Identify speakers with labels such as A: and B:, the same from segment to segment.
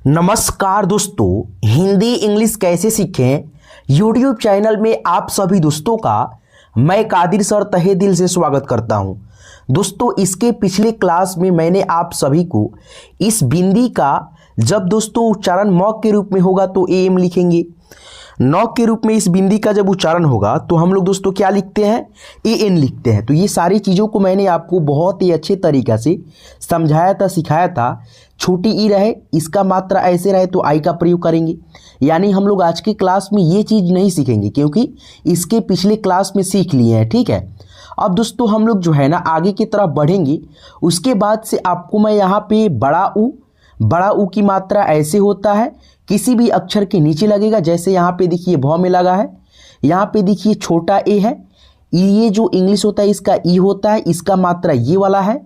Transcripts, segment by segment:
A: नमस्कार दोस्तों, हिंदी इंग्लिश कैसे सीखें यूट्यूब चैनल में आप सभी दोस्तों का मैं कादिर सर तहे दिल से स्वागत करता हूं। दोस्तों, इसके पिछले क्लास में मैंने आप सभी को इस बिंदी का जब दोस्तों उच्चारण म के रूप में होगा तो एम लिखेंगे, न के रूप में इस बिंदी का जब उच्चारण होगा तो हम लोग दोस्तों क्या लिखते हैं, ए एन लिखते हैं। तो ये सारी चीज़ों को मैंने आपको बहुत ही अच्छे तरीक़ा से समझाया था, सिखाया था। छोटी ई रहे, इसका मात्रा ऐसे रहे तो आई का प्रयोग करेंगे। यानी हम लोग आज की क्लास में ये चीज़ नहीं सीखेंगे क्योंकि इसके पिछले क्लास में सीख लिए हैं, ठीक है। अब दोस्तों हम लोग जो है ना आगे की तरफ बढ़ेंगे। उसके बाद से आपको मैं यहाँ पे बड़ा ऊ की मात्रा ऐसे होता है, किसी भी अक्षर के नीचे लगेगा। जैसे यहाँ पे देखिए भ में लगा है, यहाँ पे देखिए छोटा ए है, ये जो इंग्लिश होता है इसका ई होता है, इसका मात्रा ये वाला है।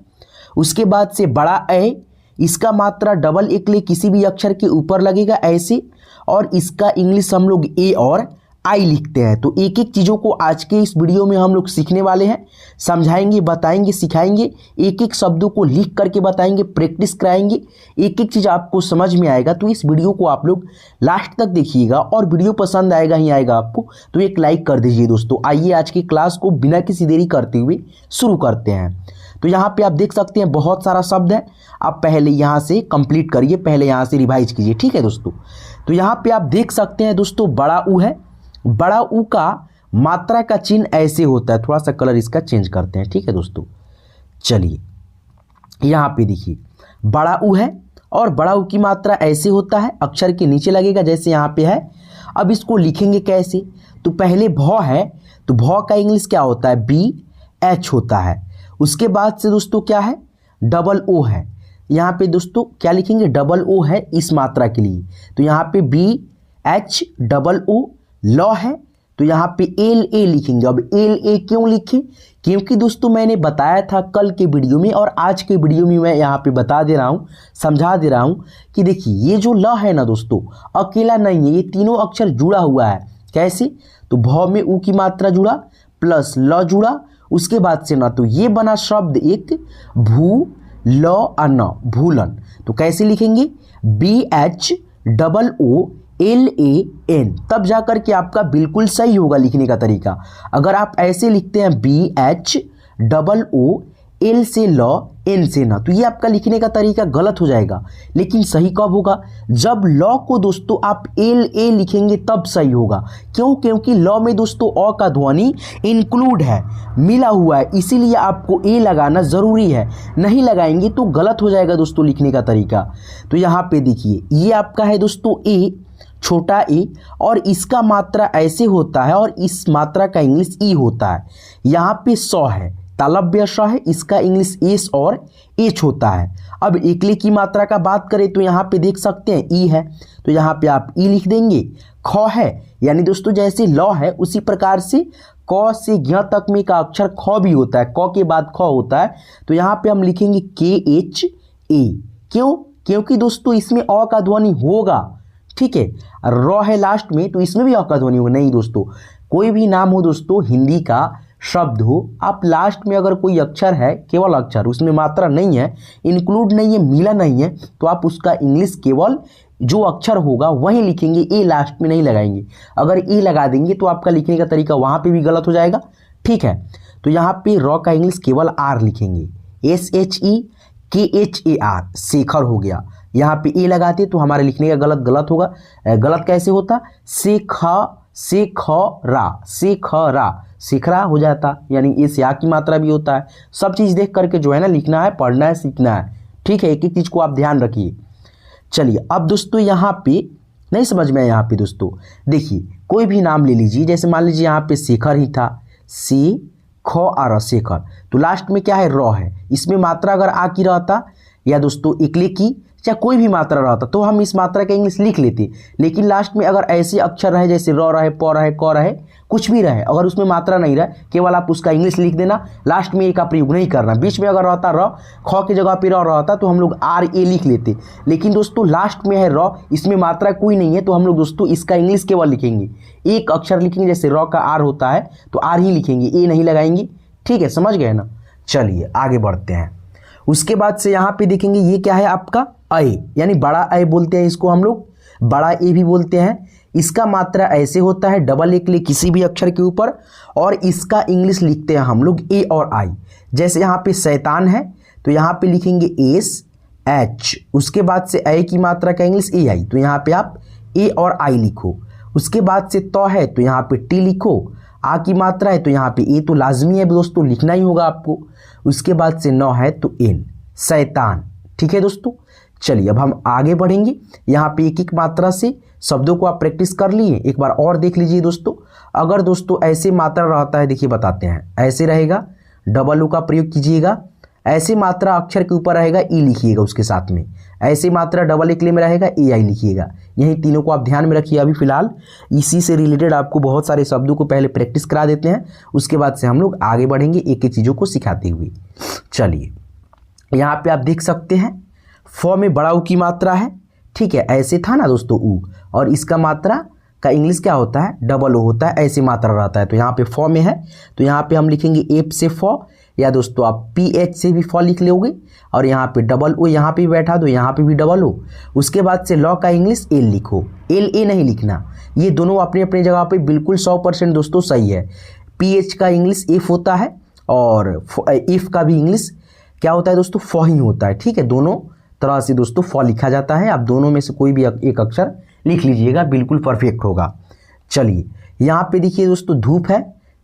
A: उसके बाद से बड़ा ए, इसका मात्रा डबल एक ले किसी भी अक्षर के ऊपर लगेगा ऐसे, और इसका इंग्लिश हम लोग ए और आई लिखते हैं। तो एक एक चीज़ों को आज के इस वीडियो में हम लोग सीखने वाले हैं, समझाएंगे, बताएंगे, सिखाएंगे, एक एक शब्दों को लिख करके बताएंगे, प्रैक्टिस कराएंगे, एक एक चीज़ आपको समझ में आएगा। तो इस वीडियो को आप लोग लास्ट तक देखिएगा और वीडियो पसंद आएगा ही आएगा आपको तो एक लाइक कर दीजिए। दोस्तों आइए आज की क्लास को बिना किसी देरी करते हुए शुरू करते हैं। तो यहाँ पे आप देख सकते हैं बहुत सारा शब्द है, आप पहले यहाँ से कंप्लीट करिए, पहले यहाँ से रिवाइज कीजिए, ठीक है दोस्तों। तो यहाँ पे आप देख सकते हैं दोस्तों बड़ा ऊ है, बड़ा ऊ का मात्रा का चिन्ह ऐसे होता है। थोड़ा सा कलर इसका चेंज करते हैं, ठीक है दोस्तों। चलिए यहाँ पे देखिए बड़ा ऊ है और बड़ा ऊ की मात्रा ऐसे होता है, अक्षर के नीचे लगेगा जैसे यहाँ पे है। अब इसको लिखेंगे कैसे, तो पहले भ है तो भ का इंग्लिश क्या होता है, बी एच होता है। उसके बाद से दोस्तों क्या है, डबल ओ है। यहाँ पे दोस्तों क्या लिखेंगे, डबल ओ है इस मात्रा के लिए, तो यहाँ पे बी एच डबल ओ। लॉ है तो यहाँ पे एल ए लिखेंगे। अब एल ए क्यों लिखें, क्योंकि दोस्तों मैंने बताया था कल के वीडियो में और आज के वीडियो में मैं यहाँ पे बता दे रहा हूँ, समझा दे रहा हूँ कि देखिए ये जो ल है ना दोस्तों अकेला नहीं है, ये तीनों अक्षर जुड़ा हुआ है। कैसे, तो भ में ऊ की मात्रा जुड़ा प्लस ल जुड़ा, उसके बाद से ना तो ये बना शब्द एक भू ल अन, भूलन। तो कैसे लिखेंगे, B H double O L A N, तब जाकर के आपका बिल्कुल सही होगा लिखने का तरीका। अगर आप ऐसे लिखते हैं B H double O L से ल एन से ना, तो ये आपका लिखने का तरीका गलत हो जाएगा। लेकिन सही कब होगा, जब ल को दोस्तों आप एल ए लिखेंगे तब सही होगा। क्यों, क्योंकि ल में दोस्तों अ का ध्वनि इंक्लूड है, मिला हुआ है, इसीलिए आपको ए लगाना ज़रूरी है। नहीं लगाएंगे तो गलत हो जाएगा दोस्तों लिखने का तरीका। तो यहाँ पे देखिए ये आपका है दोस्तों ए, छोटा ए, और इसका मात्रा ऐसे होता है और इस मात्रा का इंग्लिश ई होता है। यहाँ पे सौ है, तालव्य स है, इसका इंग्लिश एस और एच होता है। अब एकले की मात्रा का बात करें तो यहाँ पे देख सकते हैं ई है, तो यहाँ पे आप ई लिख देंगे। ख है यानी दोस्तों जैसे लॉ है उसी प्रकार से क से ज्ञ तक में का अक्षर ख भी होता है, क के बाद ख होता है। तो यहाँ पे हम लिखेंगे के एच ए। क्यों, क्योंकि दोस्तों इसमें अ का ध्वनि होगा, ठीक है। र है लास्ट में तो इसमें भी अ का ध्वनि होगा। नहीं दोस्तों, कोई भी नाम हो दोस्तों, हिंदी का शब्द हो, आप लास्ट में अगर कोई अक्षर है, केवल अक्षर, उसमें मात्रा नहीं है, इंक्लूड नहीं है, मिला नहीं है, तो आप उसका इंग्लिश केवल जो अक्षर होगा वहीं लिखेंगे, ए लास्ट में नहीं लगाएंगे। अगर ए लगा देंगे तो आपका लिखने का तरीका वहाँ पे भी गलत हो जाएगा, ठीक है। तो यहाँ पे र का इंग्लिश केवल आर लिखेंगे, एस एच ई के एच ए आर, शेखर हो गया। यहाँ पे ए लगाते तो हमारे लिखने का गलत होगा। गलत कैसे होता, से ख रा, शेखरा हो जाता, यानी ए से आ की मात्रा भी होता है। सब चीज़ देख करके जो है ना लिखना है, पढ़ना है, सीखना है, ठीक है। एक एक चीज़ को आप ध्यान रखिए। चलिए अब दोस्तों यहाँ पे नहीं समझ में, यहाँ पे दोस्तों देखिए कोई भी नाम ले लीजिए, जैसे मान लीजिए यहाँ पे शेखर ही था, से ख आ र शेखर, तो लास्ट में क्या है, र है। इसमें मात्रा अगर आ की रहता या दोस्तों एकले की चाहे कोई भी मात्रा रहता तो हम इस मात्रा का इंग्लिश लिख लेते। लेकिन लास्ट में अगर ऐसे अक्षर रहे जैसे र रहे, प रहे, क रहे, कुछ भी रहे, अगर उसमें मात्रा नहीं रहे, केवल आप उसका इंग्लिश लिख देना, लास्ट में ए का प्रयोग नहीं करना। बीच में अगर रहता र, ख की जगह पे र रहता तो हम लोग आर ए लिख लेते। लेकिन दोस्तों लास्ट में है र, इसमें मात्रा कोई नहीं है, तो हम लोग दोस्तों इसका इंग्लिश केवल लिखेंगे, एक अक्षर लिखेंगे, जैसे र का आर होता है तो आर ही लिखेंगे, ए नहीं लगाएंगे, ठीक है, समझ गए ना। चलिए आगे बढ़ते हैं। उसके बाद से यहाँ पे देखेंगे ये क्या है आपका अय, यानी बड़ा अय बोलते हैं इसको हम लोग, बड़ा ए भी बोलते हैं। इसका मात्रा ऐसे होता है डबल ए के लिए किसी भी अक्षर के ऊपर, और इसका इंग्लिश लिखते हैं हम लोग ए और आई। जैसे यहाँ पे शैतान है तो यहाँ पे लिखेंगे एस एच, उसके बाद से ए की मात्रा का इंग्लिश ए आई, तो यहाँ पे आप ए और आई लिखो। उसके बाद से तो है तो यहाँ पे टी लिखो, आ की मात्रा है तो यहाँ पे ए तो लाजमी है दोस्तों, लिखना ही होगा आपको। उसके बाद से नौ है तो एन, शैतान। ठीक है दोस्तों, चलिए अब हम आगे बढ़ेंगे। यहाँ पे एक एक मात्रा से शब्दों को आप प्रैक्टिस कर लिए, एक बार और देख लीजिए दोस्तों। अगर दोस्तों ऐसे मात्रा रहता है, देखिए बताते हैं, ऐसे रहेगा डबल ओ का प्रयोग कीजिएगा, ऐसे मात्रा अक्षर के ऊपर रहेगा ई लिखिएगा उसके साथ में, ऐसे मात्रा डबल ए के लिए में रहेगा ए आई लिखिएगा। यही तीनों को आप ध्यान में रखिए। अभी फिलहाल इसी से रिलेटेड आपको बहुत सारे शब्दों को पहले प्रैक्टिस करा देते हैं, उसके बाद से हम लोग आगे बढ़ेंगे एक एक चीज़ों को सिखाते हुए। चलिए यहाँ पे आप देख सकते हैं फ में बड़ा ऊ की मात्रा है, ठीक है, ऐसे था ना दोस्तों ऊ, और इसका मात्रा का इंग्लिश क्या होता है, डबल ओ होता है, ऐसे मात्रा रहता है। तो यहाँ पे फ में है तो यहाँ पे हम लिखेंगे एफ से फ, या दोस्तों आप पी एच से भी फ लिख लोगे, और यहाँ पे डबल ओ यहाँ पे भी बैठा तो यहाँ पे भी डबल ओ। उसके बाद से लॉ का इंग्लिश एल लिखो, एल ए नहीं लिखना, ये दोनों अपनी अपनी जगह पे बिल्कुल 100% दोस्तों सही है। पी एच का इंग्लिश एफ होता है और एफ का भी इंग्लिश क्या होता है दोस्तों, फ ही होता है। ठीक है, दोनों तरह से दोस्तों फ लिखा जाता है, आप दोनों में से कोई भी एक अक्षर लिख लीजिएगा, बिल्कुल परफेक्ट होगा। चलिए यहाँ पे देखिए दोस्तों धूप है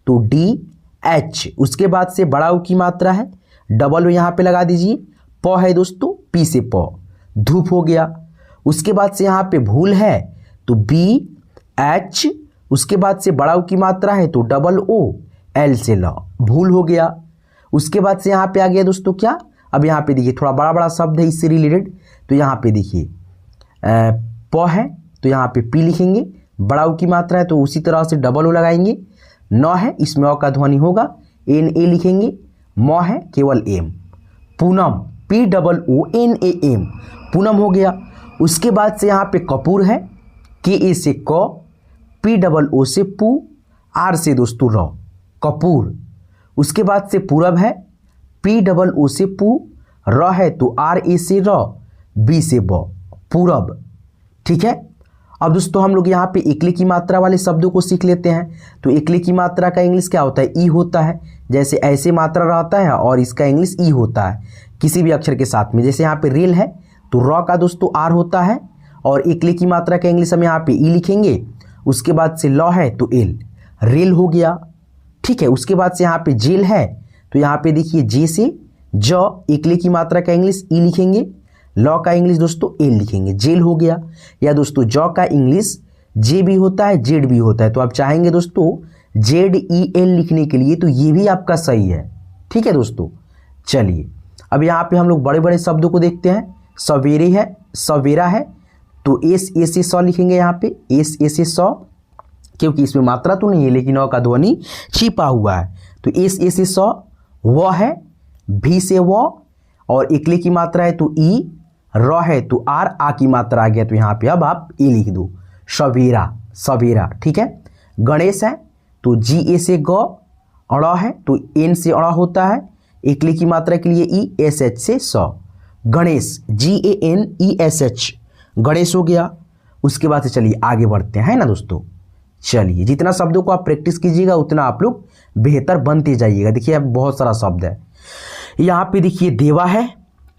A: तो डी एच, उसके बाद से बड़ा ऊ की मात्रा है, डबल ओ यहाँ पे लगा दीजिए, प है दोस्तों पी से प, धूप हो गया। उसके बाद से यहाँ पे भूल है तो बी एच, उसके बाद से बड़ा ऊ की मात्रा है तो डबल ओ एल से ल, भूल हो गया। उसके बाद से यहाँ पे आ गया दोस्तों क्या, अब यहाँ पे देखिए थोड़ा बड़ा बड़ा शब्द है इससे रिलेटेड, तो यहाँ पे देखिए प है तो यहाँ पे पी लिखेंगे, बड़ा ऊ की मात्रा है तो उसी तरह से डबल ओ लगाएंगे। नौ है इसमें अ का ध्वनि होगा, एन ए लिखेंगे, म है केवल M, Poonam P double O N A M, Poonam हो गया। उसके बाद से यहाँ पे कपूर है, के ए से क, पी डबल ओ से पू, आर से दोस्तों र, कपूर। उसके बाद से पूरब है, पी डबल ओ से पू, र है तो आर ए से र, बी से ब, पूरब। ठीक है, अब दोस्तों हम लोग यहाँ पे एकले की मात्रा वाले शब्दों को सीख लेते हैं। तो एकले की मात्रा का इंग्लिश क्या होता है, ई होता है, जैसे ऐसे मात्रा रहता है और इसका इंग्लिश ई होता है किसी भी अक्षर के साथ में। जैसे यहाँ पे रेल है तो र का दोस्तों आर होता है, और एकले की मात्रा का इंग्लिश हम यहाँ पे ई लिखेंगे। उसके बाद से लॉ है तो एल, रेल हो गया। ठीक है, उसके बाद से यहाँ पे जेल है तो यहाँ पे देखिए जे से ज, एकले की मात्रा का इंग्लिश ई लिखेंगे, लॉ का इंग्लिश दोस्तों एल लिखेंगे, जेल हो गया। या दोस्तों जॉ का इंग्लिश जे भी होता है जेड भी होता है, तो आप चाहेंगे दोस्तों जेड ई एल लिखने के लिए तो ये भी आपका सही है। ठीक है दोस्तों, चलिए अब यहाँ पे हम लोग बड़े बड़े शब्दों को देखते हैं। सवेरे है, सवेरा है तो एस ए से सौ लिखेंगे, यहाँ पे एस ए से सौ, क्योंकि इसमें मात्रा तो नहीं है लेकिन अ का ध्वनि छिपा हुआ है, तो एस ए से सौ। व है भी से व, और एकले की मात्रा है तो ई, र है तो आर, आ की मात्रा आ गया तो यहाँ पे अब आप ए लिख दो, सवेरा, सवेरा। ठीक है, गणेश है तो जी ए से ग, अड़ा है तो एन से अड़ा होता है, एकले की मात्रा के लिए ई, एस एच से सौ, Ganesh G A N E S H, Ganesh हो गया। उसके बाद से चलिए आगे बढ़ते हैं ना दोस्तों। चलिए जितना शब्दों को आप प्रैक्टिस कीजिएगा उतना आप लोग बेहतर बनते जाइएगा। देखिए अब बहुत सारा शब्द है, यहाँ पे देखिए देवा है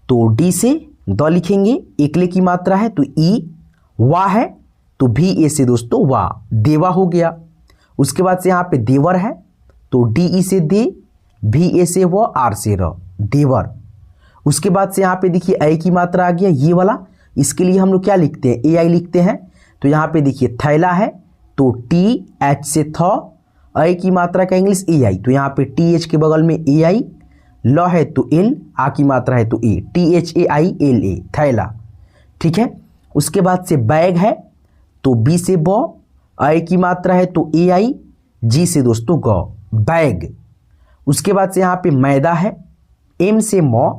A: तो डी से द लिखेंगे, एकले की मात्रा है तो ई, वा है तो भी ए से दोस्तों वा, देवा हो गया। उसके बाद से यहाँ पे देवर है तो डी ई से दे, भी ए से व, आर से र, देवर। उसके बाद से यहाँ पे देखिए ए की मात्रा आ गया ये वाला, इसके लिए हम लोग क्या लिखते हैं, ए आई लिखते हैं। तो यहाँ पे देखिए थैला है तो टी एच से थ, ए की मात्रा का इंग्लिश ए आई, तो यहाँ पे टी एच के बगल में ए आई, ल है तो एल, आ की मात्रा है तो A, T H A I L A, थैला। ठीक है, उसके बाद से बैग है तो बी से ब, ए की मात्रा है तो ए आई, जी से दोस्तों ग, बैग। उसके बाद से यहाँ पे मैदा है, एम से म,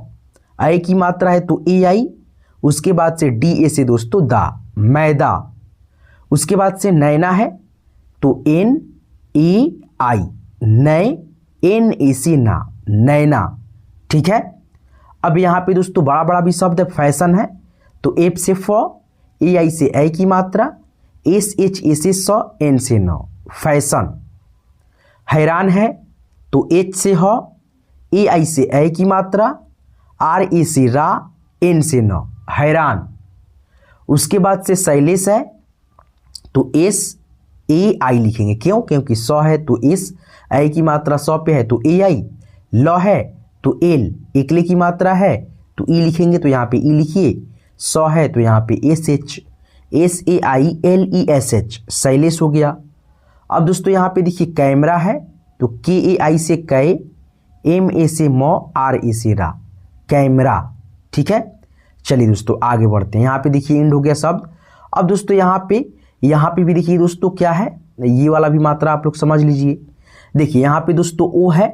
A: ए की मात्रा है तो ए आई, उसके बाद से डी ए से दोस्तों दा, मैदा। उसके बाद से नैना है तो एन ए आई, नए, एन ए से ना, नैना। ठीक है, अब यहाँ पे दोस्तों बड़ा बड़ा भी शब्द है, फैशन है तो एफ से फ, ए आई से ए की मात्रा, एस एच ए से स, एन से न, फैशन। हैरान है तो एच से ह, ए आई से ए की मात्रा, आर ए से रा, एन से न, हैरान। उसके बाद से शैलेश है तो एस ए आई लिखेंगे, क्यों? क्योंकि स है तो एस, ए की मात्रा स पे है तो ए आई, ल है तो एल, एकले की मात्रा है तो ई लिखेंगे, तो यहाँ पे ई लिखिए। स है तो यहाँ पे S H, S A I L E S H, Shailesh हो गया। अब दोस्तों यहाँ पे देखिए कैमरा है तो के ए आई से कै, एम ए से म, आर ए से रा, कैमरा। ठीक है, चलिए दोस्तों आगे बढ़ते हैं। यहाँ पे देखिए इंड हो गया शब्द। अब दोस्तों यहाँ पे भी देखिए दोस्तों क्या है, ये वाला भी मात्रा आप लोग समझ लीजिए। देखिए यहाँ पे दोस्तों ओ है,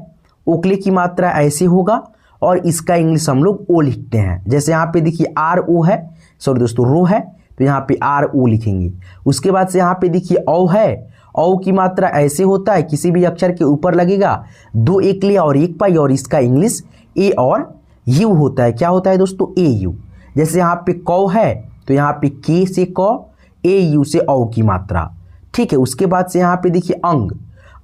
A: ओकले की मात्रा ऐसे होगा और इसका इंग्लिश हम लोग ओ लिखते हैं। जैसे यहाँ पे देखिए आर ओ है, सॉरी दोस्तों रो है तो यहाँ पे आर ओ लिखेंगे। उसके बाद से यहाँ पे देखिए औ है, औ की मात्रा ऐसे होता है, किसी भी अक्षर के ऊपर लगेगा, दो एकले और एक पाई, और इसका इंग्लिश ए और यू होता है। क्या होता है दोस्तों? ए यू। जैसे यहाँ पे कौ है तो यहाँ पे के से क, ए यू से औ की मात्रा। ठीक है, उसके बाद से यहाँ पे देखिए अंग,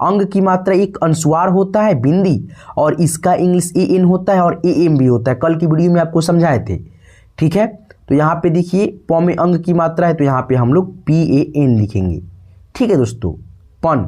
A: अंग की मात्रा एक अनुस्वार होता है बिंदी, और इसका इंग्लिश ए एन होता है और ए एम भी होता है, कल की वीडियो में आपको समझाए थे। ठीक है, तो यहाँ पे देखिए प में अंग की मात्रा है तो यहाँ पे हम लोग पी ए एन लिखेंगे। ठीक है दोस्तों, पन।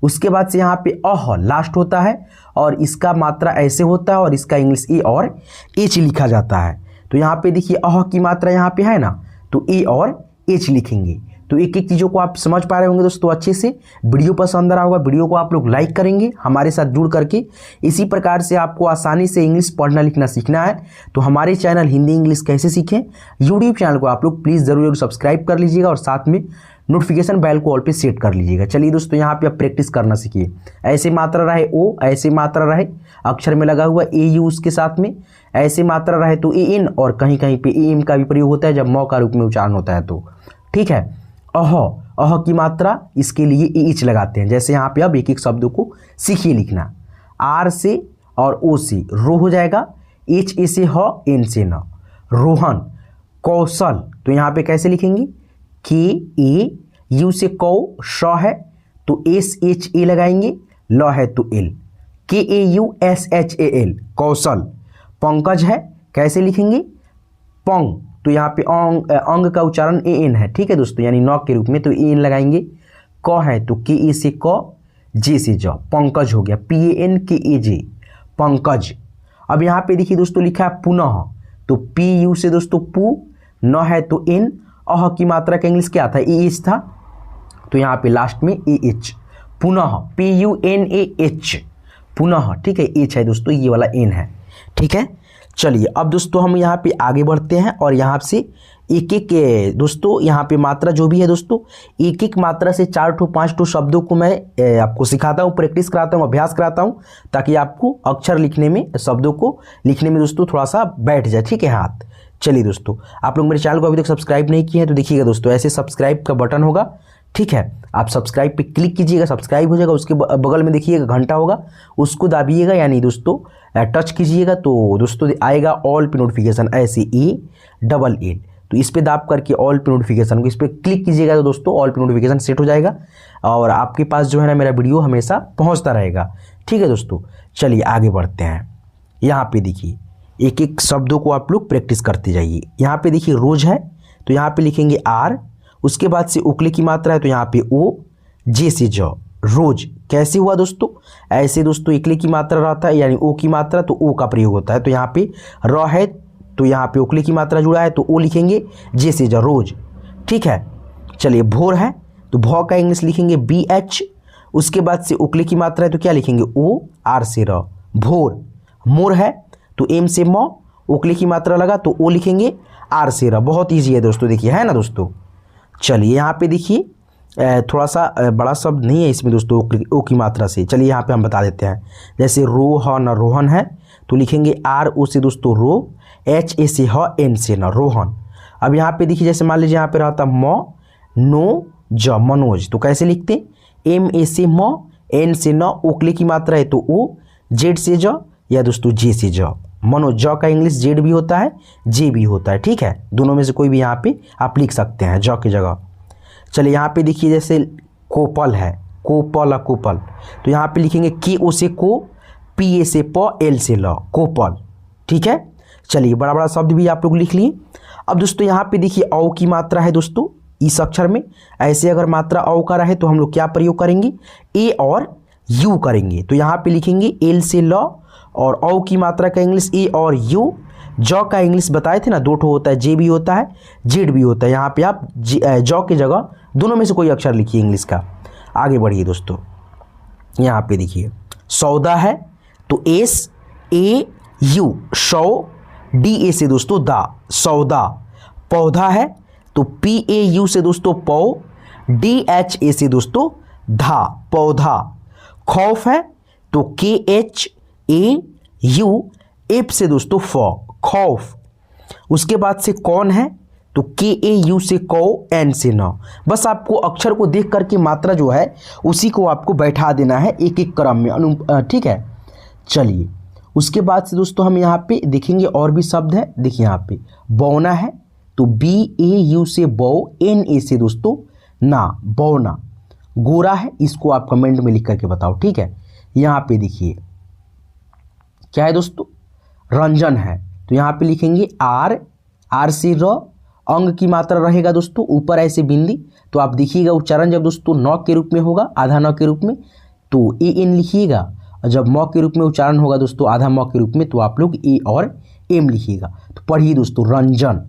A: उसके बाद से यहाँ पे अह लास्ट होता है और इसका मात्रा ऐसे होता है और इसका इंग्लिश ए और एच लिखा जाता है। तो यहाँ पे देखिए अह की मात्रा यहाँ पे है ना, तो ए और एच लिखेंगे। तो एक एक चीज़ों को आप समझ पा रहे होंगे दोस्तों अच्छे से। वीडियो पसंद आ रहा होगा, वीडियो को आप लोग लाइक करेंगे हमारे साथ जुड़ करके। इसी प्रकार से आपको आसानी से इंग्लिश पढ़ना लिखना सीखना है तो हमारे चैनल हिंदी इंग्लिश कैसे सीखें यूट्यूब चैनल को आप लोग प्लीज़ ज़रूर सब्सक्राइब कर लीजिएगा और साथ में नोटिफिकेशन बेल को ऑल पे सेट कर लीजिएगा। चलिए दोस्तों यहाँ पे आप प्रैक्टिस करना सीखिए। ऐसे मात्रा रहे ओ, ऐसे मात्रा रहे अक्षर में लगा हुआ ए यू उसके साथ में, ऐसे मात्रा रहे तो ए एन, और कहीं कहीं पे ए एम का भी प्रयोग होता है जब मौ का रूप में उच्चारण होता है तो। ठीक है, अह, अह की मात्रा इसके लिए ए एच लगाते हैं। जैसे यहाँ पे अब एक एक शब्दों को सीखिए लिखना। आर से और ओ से रो हो जाएगा, एच ए से ह, एन से न, रोहन। कौशल तो यहाँ पे कैसे लिखेंगे? के ए यू से कौ, श है तो एस एच ए लगाएंगे, ल है तो L, K A U S H A L, Kaushal. Pankaj है कैसे लिखेंगे? पंग, तो यहाँ पे अंग का उच्चारण ए एन है। ठीक है दोस्तों, यानी नौ के रूप में तो ए एन लगाएंगे। क है तो के ए से क, जे से ज, पंकज हो गया, पी ए एन के ए जे, पंकज। अब यहाँ पे देखिए दोस्तों लिखा है पुनः, तो पी यू से दोस्तों पू, न है तो एन, अह की मात्रा का इंग्लिश क्या था? ए एच था, तो यहाँ पे लास्ट में ए एच, पुनः, P U N A H, पुनः। ठीक है, एच है दोस्तों, ये वाला एन है। ठीक है, चलिए अब दोस्तों हम यहाँ पे आगे बढ़ते हैं और यहाँ से एक एक दोस्तों यहाँ पे मात्रा जो भी है दोस्तों, एक एक मात्रा से 4 to 5 to शब्दों को मैं आपको सिखाता हूँ, प्रैक्टिस कराता हूँ, अभ्यास कराता हूँ, ताकि आपको अक्षर लिखने में, शब्दों को लिखने में दोस्तों थोड़ा सा बैठ जाए। ठीक है हाथ। चलिए दोस्तों, आप लोग मेरे चैनल को अभी तक सब्सक्राइब नहीं किए हैं तो देखिएगा दोस्तों, ऐसे सब्सक्राइब का बटन होगा। ठीक है, आप सब्सक्राइब पे क्लिक कीजिएगा, सब्सक्राइब हो जाएगा। उसके बगल में देखिएगा घंटा होगा, उसको दाबिएगा, यानी दोस्तों टच कीजिएगा तो दोस्तों आएगा ऑल पे नोटिफिकेशन, ऐसे ALL, तो इस पे दाब करके ऑल पे नोटिफिकेशन को इस पर क्लिक कीजिएगा तो दोस्तों ऑल पे नोटिफिकेशन सेट हो जाएगा और आपके पास जो है ना मेरा वीडियो हमेशा पहुंचता रहेगा। ठीक है दोस्तों, चलिए आगे बढ़ते हैं। यहाँ पे देखिए एक एक शब्दों को आप लोग प्रैक्टिस करते जाइए। यहाँ पे देखिए रोज है तो यहाँ पे लिखेंगे आर, उसके बाद से उकले की मात्रा है तो यहाँ पे ओ, जे से ज, रोज। कैसे हुआ दोस्तों? ऐसे दोस्तों इकले की मात्रा रहता है यानी ओ की मात्रा तो ओ का प्रयोग होता है, तो यहाँ पे र है तो यहाँ पे उकले की मात्रा जुड़ा है तो ओ लिखेंगे, जे से ज, रोज। ठीक है, चलिए भोर है तो भौ का इंग्लिश लिखेंगे BH, उसके बाद से उकले की मात्रा है तो क्या लिखेंगे? ओ, आर से र, भोर। मोर है तो एम से म, उकले की मात्रा लगा तो ओ लिखेंगे, आर से र। बहुत ईजी है दोस्तों, देखिए है ना दोस्तों। चलिए यहाँ पे देखिए थोड़ा सा बड़ा शब्द नहीं है इसमें दोस्तों ओ की मात्रा से, चलिए यहाँ पे हम बता देते हैं। जैसे रोहन, रोहन है तो लिखेंगे आर ओ से दोस्तों रो, एच ए से ह, एन से न, रोहन। अब यहाँ पे देखिए जैसे मान लीजिए यहाँ पे रहता म, नो, ज, मनोज, तो कैसे लिखते? एम ए से म, एन से न, ओकले की मात्रा है तो ओ, जेड से ज, या दोस्तों जे से ज, मनोज, ज का इंग्लिश जेड भी होता है, जे भी होता है, ठीक है, दोनों में से कोई भी यहाँ पे आप लिख सकते हैं ज की जगह। चलिए यहाँ पे देखिए जैसे कोपल है, कोपल कोपल, तो यहाँ पे लिखेंगे के ओ से को, पी ए से प, एल से ल, कोपल, ठीक है। चलिए बड़ा बड़ा शब्द भी आप लोग लिख लिए। अब दोस्तों यहाँ पे देखिए औ की मात्रा है दोस्तों इस अक्षर में, ऐसे अगर मात्रा औ का रहे तो हम लोग क्या प्रयोग करेंगे, ए और यू करेंगे। तो यहाँ पे लिखेंगे एल से ल, और औ की मात्रा का इंग्लिश ए और यू, ज का इंग्लिश बताए थे ना, दो ठो होता है, जे भी होता है, जेड भी होता है। यहाँ पे आप ज की जगह दोनों में से कोई अक्षर लिखिए इंग्लिश का। आगे बढ़िए दोस्तों, यहाँ पे देखिए सौदा है तो एस ए यू, सौ, डी ए से दोस्तों दा, सौदा। पौधा है तो पी ए यू से दोस्तों पौ, डी एच ए से दोस्तों धा, पौधा। खौफ है तो के एच ए यू, एफ से दोस्तों फ, खौफ। उसके बाद से कौन है तो के ए यू से कौ, एन से न। बस आपको अक्षर को देख करके मात्रा जो है उसी को आपको बैठा देना है एक एक क्रम में, ठीक है। चलिए उसके बाद से दोस्तों हम यहाँ पे देखेंगे और भी शब्द है। देखिए यहाँ पे बौना है तो बी ए यू से बौ, एन ए से दोस्तों ना, बौना। गोरा है, इसको आप कमेंट में लिख करके बताओ, ठीक है। यहाँ पे देखिए क्या है दोस्तों, रंजन है तो यहाँ पे लिखेंगे आर, आर से र, अंग की मात्रा रहेगा दोस्तों ऊपर ऐसे बिंदी, तो आप देखिएगा उच्चारण जब दोस्तों न के रूप में होगा, आधा न के रूप में, तो ए एन लिखिएगा, और जब म के रूप में उच्चारण होगा दोस्तों आधा म के रूप में, तो आप लोग ए और एम लिखिएगा। तो पढ़िए दोस्तों रंजन,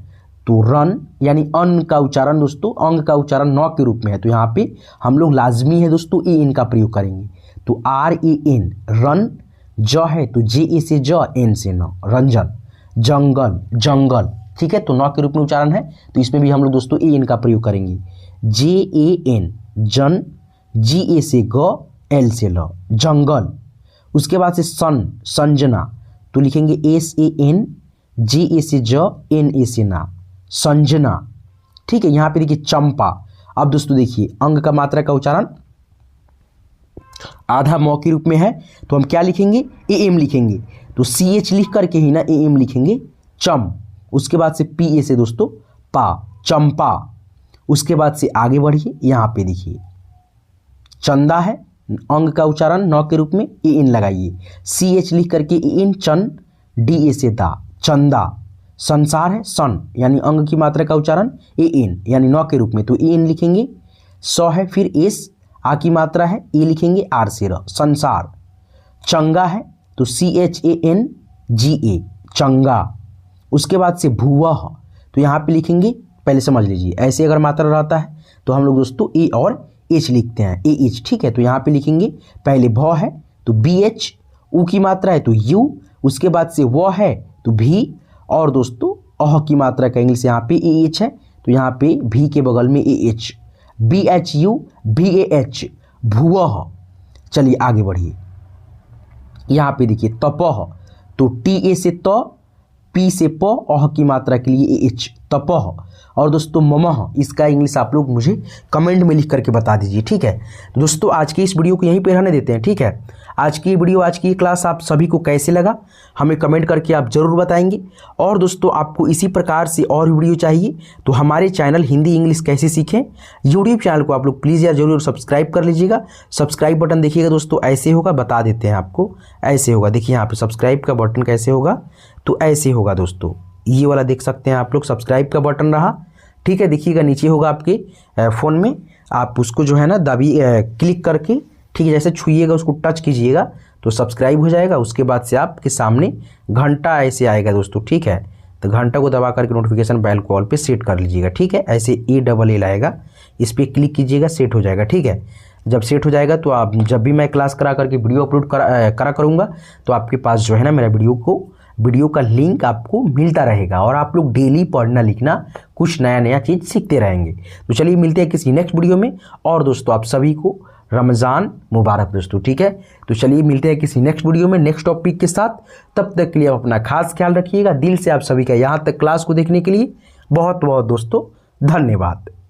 A: तो रन यानी अन्न का उच्चारण दोस्तों, अंग का उच्चारण न के रूप में है, तो यहाँ पे हम लोग लाजमी है दोस्तों ए एन का प्रयोग करेंगे। तो आर ए एन, रन। ज है तो जे ए से ज, एन से न, रंजन। जंगल, जंगल, ठीक है, तो न के रूप में उच्चारण है, तो इसमें भी हम लोग दोस्तों ए एन का प्रयोग करेंगे। जे ए एन, जन, जी ए से ग, एल से ल, जंगल। उसके बाद से सन, संजना, तो लिखेंगे एस ए एन, जे ए से ज, एन ए से ना, संजना, ठीक है। यहाँ पे देखिए चंपा। अब दोस्तों देखिए अंग का मात्रा का उच्चारण आधा म के रूप में है, तो हम क्या लिखेंगे, ए एम लिखेंगे, तो सी एच लिख करके ही ना ए एम लिखेंगे, चम। उसके बाद से पी ए से दोस्तों पा, चंपा। उसके बाद से आगे बढ़िए, यहाँ पे देखिए चंदा है, अंग का उच्चारण न के रूप में ए एन लगाइए, सी एच लिख करके ए एन, चन, डी ए से दा, चंदा। संसार है, सन यानी अंग की मात्रा का उच्चारण ए एन यानी न के रूप में, तो ए एन लिखेंगे। सौ है फिर एस, आ की मात्रा है, ए लिखेंगे आर से र, संसार। चंगा है तो C H A N G ए, चंगा। उसके बाद से भूवह, तो यहाँ पे लिखेंगे, पहले समझ लीजिए ऐसे अगर मात्रा रहता है तो हम लोग दोस्तों ए और एच लिखते हैं, ए एच, ठीक है। तो यहाँ पे लिखेंगे पहले भ है तो बी एच, ऊ की मात्रा है तो यू, उसके बाद से व है तो भी, और दोस्तों अह की मात्रा का इंग्लिश यहाँ पे ए एच है, तो यहाँ पे भी के बगल में A H, B H U, B A H, भूवह। चलिए आगे बढ़िए, यहाँ पे देखिए तपह, तो टी ए से त, पी से प, अह की मात्रा के लिए ए एच, तपह। और दोस्तों ममह, इसका इंग्लिश आप लोग मुझे कमेंट में लिख करके बता दीजिए, ठीक है। दोस्तों आज की इस वीडियो को यहीं पे रहने देते हैं, ठीक है। आज की वीडियो, आज की क्लास आप सभी को कैसे लगा हमें कमेंट करके आप ज़रूर बताएंगे। और दोस्तों आपको इसी प्रकार से और वीडियो चाहिए तो हमारे चैनल हिंदी इंग्लिश कैसे सीखें यूट्यूब चैनल को आप लोग प्लीज़ यार जरूर सब्सक्राइब कर लीजिएगा। सब्सक्राइब बटन देखिएगा दोस्तों ऐसे होगा, बता देते हैं आपको, ऐसे होगा। देखिए यहाँ पे सब्सक्राइब का बटन कैसे होगा, तो ऐसे होगा दोस्तों, ये वाला देख सकते हैं आप लोग, सब्सक्राइब का बटन रहा, ठीक है। देखिएगा नीचे होगा आपके फ़ोन में, आप उसको जो है ना दबी क्लिक करके, ठीक है, जैसे छुइएगा उसको टच कीजिएगा तो सब्सक्राइब हो जाएगा। उसके बाद से आपके सामने घंटा ऐसे आएगा दोस्तों, ठीक है। तो घंटा को दबा करके नोटिफिकेशन बेल को ऑल पे सेट कर लीजिएगा, ठीक है। ऐसे ALL आएगा, इस पर क्लिक कीजिएगा, सेट हो जाएगा, ठीक है। जब सेट हो जाएगा तो आप जब भी मैं क्लास करा करके वीडियो अपलोड करा करूँगा तो आपके पास जो है ना मेरा वीडियो का लिंक आपको मिलता रहेगा, और आप लोग डेली पढ़ना लिखना कुछ नया नया चीज़ सीखते रहेंगे। तो चलिए मिलते हैं किसी नेक्स्ट वीडियो में, और दोस्तों आप सभी को रमज़ान मुबारक दोस्तों, ठीक है। तो चलिए मिलते हैं किसी नेक्स्ट वीडियो में नेक्स्ट टॉपिक के साथ। तब तक के लिए आप अपना खास ख्याल रखिएगा। दिल से आप सभी का यहाँ तक क्लास को देखने के लिए बहुत बहुत दोस्तों धन्यवाद।